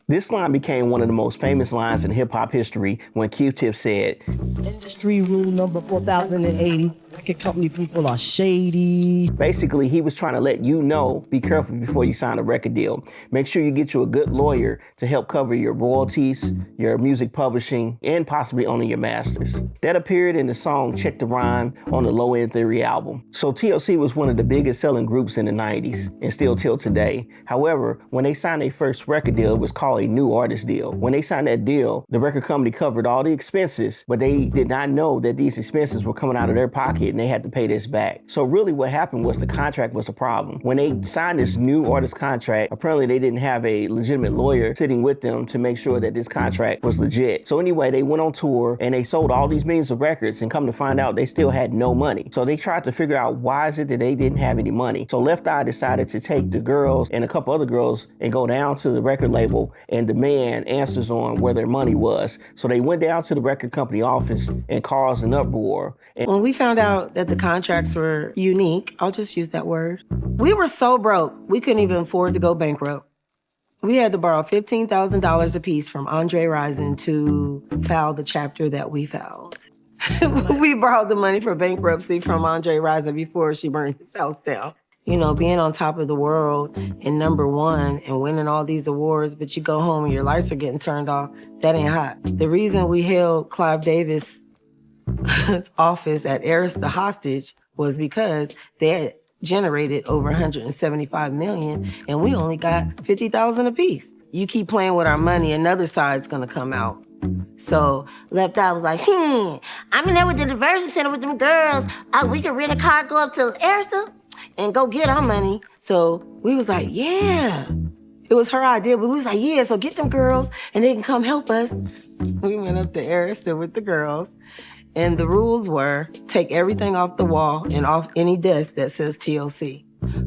This line became one of the most famous lines in hip-hop history when Q-Tip said, "Industry rule number 4080, record company people are shady." Basically, he was trying to let you know, be careful before you sign a record deal. Make sure you get you a good lawyer to help cover your royalties, your music publishing, and possibly owning your masters. That appeared in the song Check the Rhyme on the Low End Theory album. So TLC was one of the biggest selling groups in the 90s, and still till today. However, when they signed their first record deal, it was called a new artist deal. When they signed that deal, the record company covered all the expenses, but they did not know that these expenses were coming out of their pocket and they had to pay this back. So really what happened was the contract was the problem. When they signed this new artist contract, apparently they didn't have a legitimate lawyer sitting with them to make sure that this contract was legit. So anyway, they went on tour and they sold all these millions of records, and come to find out they still had no money. So they tried to figure out why is it that they didn't have any money. So Left Eye decided to take the girls and a couple other girls and go down to the record label and demand answers on where their money was. So they went down to the record company office and caused an uproar. When we found out that the contracts were unique, I'll just use that word, we were so broke, we couldn't even afford to go bankrupt. We had to borrow $15,000 apiece from Andre Rison to file the chapter that we filed. We borrowed the money for bankruptcy from Andre Rison before she burned his house down. You know, being on top of the world and #1 and winning all these awards, but you go home and your lights are getting turned off, that ain't hot. The reason we held Clive Davis' office at Arista hostage was because they had generated over $175 million and we only got $50,000 apiece. You keep playing with our money, another side's gonna come out. So Left Eye was like, I'm in there with the diversion center with them girls. We could rent a car, go up to Arista and go get our money. So we was like, yeah. It was her idea, but we was like, yeah, so get them girls and they can come help us. We went up to Arista with the girls. And the rules were take everything off the wall and off any desk that says TLC.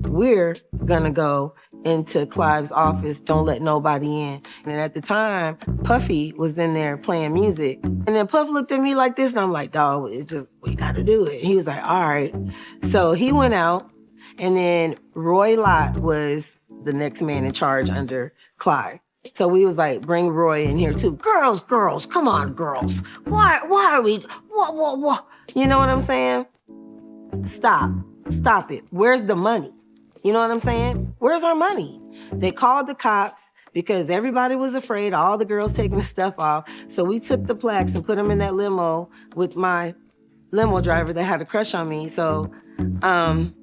We're gonna go into Clive's office, don't let nobody in. And at the time, Puffy was in there playing music. And then Puff looked at me like this and I'm like, dawg, we gotta do it. He was like, all right. So he went out and then Roy Lott was the next man in charge under Clive. So we was like, bring Roy in here too. Girls, come on, girls. Why are we, what? You know what I'm saying? Stop it. Where's the money? You know what I'm saying? Where's our money? They called the cops because everybody was afraid, all the girls taking the stuff off. So we took the plaques and put them in that limo with my limo driver that had a crush on me. So, and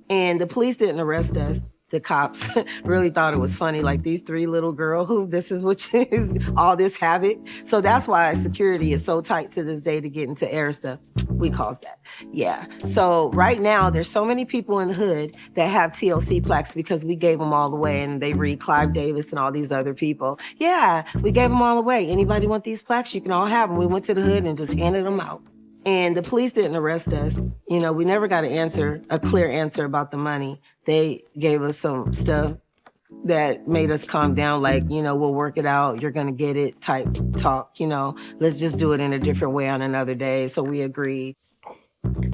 the police didn't arrest us. The cops really thought it was funny, like these 3 little girls, this is what is all this havoc. So that's why security is so tight to this day to get into Arista. We caused that. Yeah. So right now, there's so many people in the hood that have TLC plaques because we gave them all away and they read Clive Davis and all these other people. Yeah, we gave them all away. Anybody want these plaques? You can all have them. We went to the hood and just handed them out. And the police didn't arrest us. You know, we never got a clear answer about the money. They gave us some stuff that made us calm down, like, you know, we'll work it out, you're gonna get it type talk, you know, let's just do it in a different way on another day. So we agreed.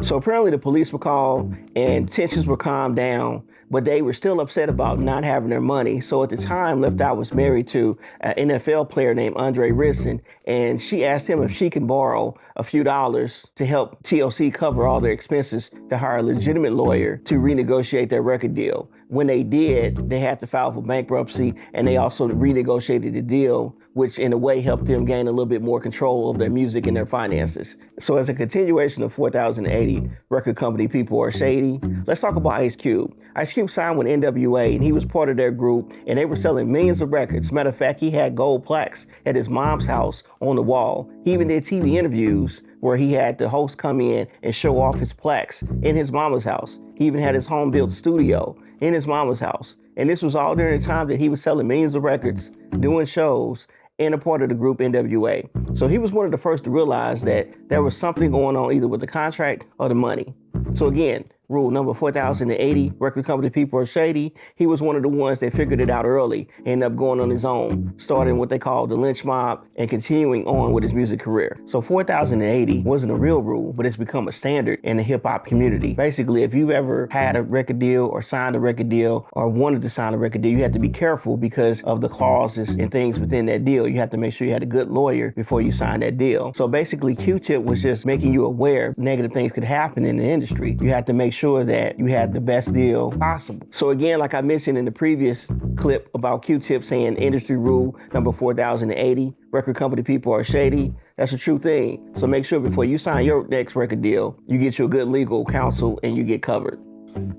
So apparently the police were called and tensions were calmed down, but they were still upset about not having their money. So at the time, Left Eye was married to an NFL player named Andre Rison, and she asked him if she can borrow a few dollars to help TLC cover all their expenses to hire a legitimate lawyer to renegotiate their record deal. When they did, they had to file for bankruptcy, and they also renegotiated the deal, which in a way helped them gain a little bit more control of their music and their finances. So as a continuation of 4080, record company People Are Shady, let's talk about Ice Cube. Ice Cube signed with NWA, and he was part of their group, and they were selling millions of records. Matter of fact, he had gold plaques at his mom's house on the wall. He even did TV interviews where he had the host come in and show off his plaques in his mama's house. He even had his home-built studio in his mama's house. And this was all during the time that he was selling millions of records, doing shows, and a part of the group NWA. So he was one of the first to realize that there was something going on either with the contract or the money. So again, rule number 4080, record company People Are Shady. He was one of the ones that figured it out early, ended up going on his own, starting what they call the lynch mob and continuing on with his music career. So 4080 wasn't a real rule, but it's become a standard in the hip hop community. Basically, if you've ever had a record deal or signed a record deal or wanted to sign a record deal, you have to be careful because of the clauses and things within that deal. You have to make sure you had a good lawyer before you sign that deal. So basically, Q-Tip was just making you aware negative things could happen in the industry. You have to make sure that you had the best deal possible. So again, like I mentioned in the previous clip about Q-Tip saying industry rule number 4080, record company People Are Shady, that's a true thing. So make sure before you sign your next record deal, you get you a good legal counsel and you get covered.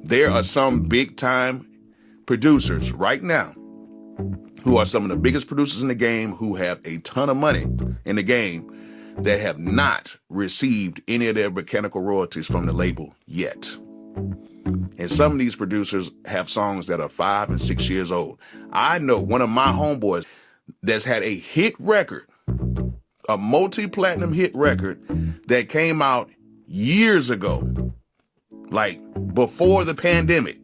There are some big time producers right now who are some of the biggest producers in the game, who have a ton of money in the game, that have not received any of their mechanical royalties from the label yet. And some of these producers have songs that are 5 and 6 years old. I know one of my homeboys that's had a hit record, a multi-platinum hit record that came out years ago, like before the pandemic,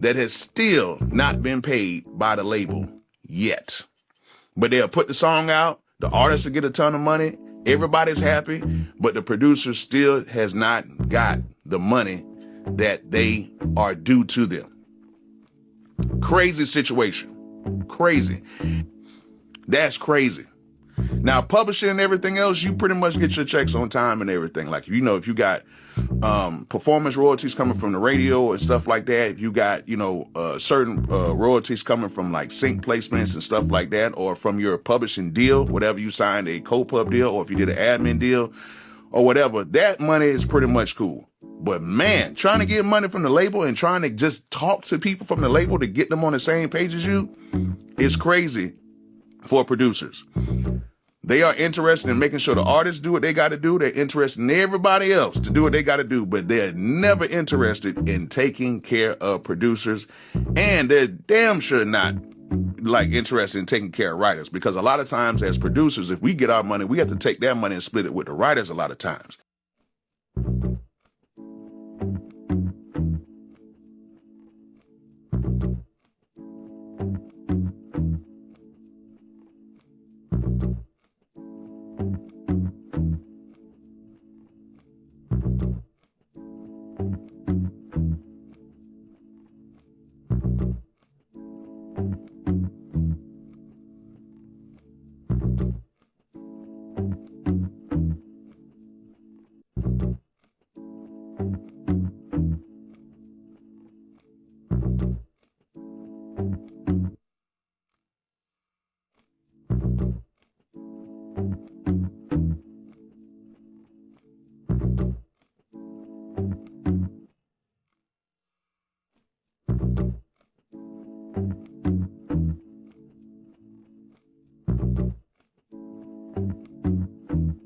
that has still not been paid by the label yet. But they'll put the song out, the artist will get a ton of money, everybody's happy, but the producer still has not got the money that they are due to them. Crazy situation. Crazy. That's crazy. Now, publishing and everything else, you pretty much get your checks on time and everything. Like, you know, if you got performance royalties coming from the radio and stuff like that, if you got, certain royalties coming from like sync placements and stuff like that, or from your publishing deal, whatever you signed, a co-pub deal, or if you did an admin deal or whatever, that money is pretty much cool. But man, trying to get money from the label and trying to just talk to people from the label to get them on the same page as you is crazy for producers. They are interested in making sure the artists do what they got to do. They're interested in everybody else to do what they got to do, but they're never interested in taking care of producers. And they're damn sure not like interested in taking care of writers, because a lot of times as producers, if we get our money, we have to take that money and split it with the writers a lot of times.